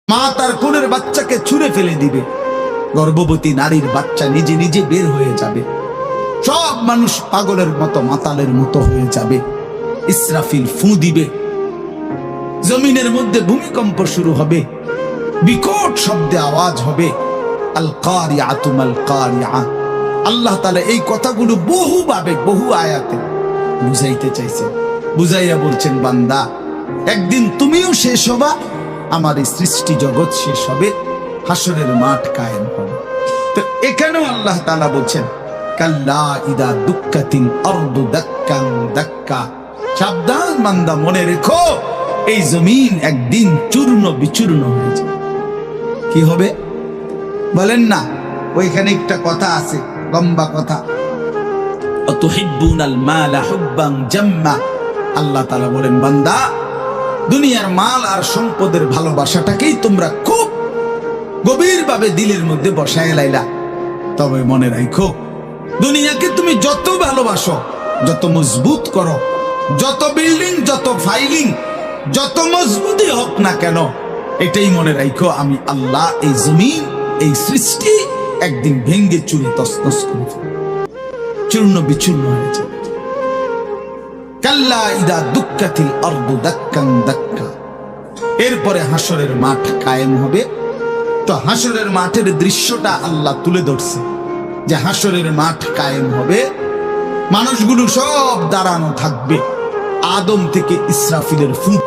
মা তার কোলের বাচ্চাকে ছুঁড়ে ফেলে দিবে, গর্ভবতী নারীর বাচ্চা নিজে নিজে বের হয়ে যাবে, সব মানুষ পাগলের মতো মাতালের মতো হয়ে যাবে। ইসরাফিল ফু দিবে, জমিনের মধ্যে ভূমিকম্প শুরু হবে, বিকট শব্দে আওয়াজ হবে। আল কারিআতু মাল কারিআ। আল্লাহ তাআলা এই কথাগুলো বহুভাবে বহু আয়াতে বুঝাইতে চাইছেন, বুঝাইয়া বলছেন, বান্দা একদিন তুমিও শেষ হবা, আমার এই সৃষ্টি জগৎ শেষ হবে, হাসরের মাঠ কায়েম হবে। তো এখানেও আল্লাহ তাআলা বলছেন, কাল্লা ইদা দুক্কাতিল আরদু দাক্কান দাক্কা। সাবধান বান্দা, মনে রেখো এই জমিন একদিন চূর্ণ বিচূর্ণ হয়ে যাবে। কি হবে বলেন না? ওইখানে একটা কথা আছে, লম্বা কথা। আতুহিব্বুনাল মালা হুব্বান জাম্মা। আল্লাহ তাআলা বলেন, বান্দা দুনিয়ার মাল আর সম্পদের ভালোবাসাটাকেই তোমরা খুব গভীরভাবে দিলের মধ্যে বসায় লাইলা। তবে মনে রাখো, দুনিয়াকে তুমি যত ভালোবাসো, যত মজবুত করো, যত বিল্ডিং, যত ফাইলিং, যত মজবুতই হোক না কেন, এটাই মনে রাখো, আমি আল্লাহ এই জমিন, এই সৃষ্টি একদিন ভেঙ্গে চুরে তছনছ করে ফেলব, চূর্ণ বিচূর্ণ হয়ে যাবে। কাল্লা ইদা দুক্কাতিল আরদু দাক্কান দাক্কা। এরপরে হাসরের মাঠ কায়েম হবে। তো হাসরের মাঠের দৃশ্যটা আল্লাহ তুলে ধরছে, যে হাসরের মাঠ কায়েম হবে, মানুষগুলো সব দাঁড়ানো থাকবে, আদম থেকে ইসরাফিলের ফুঁক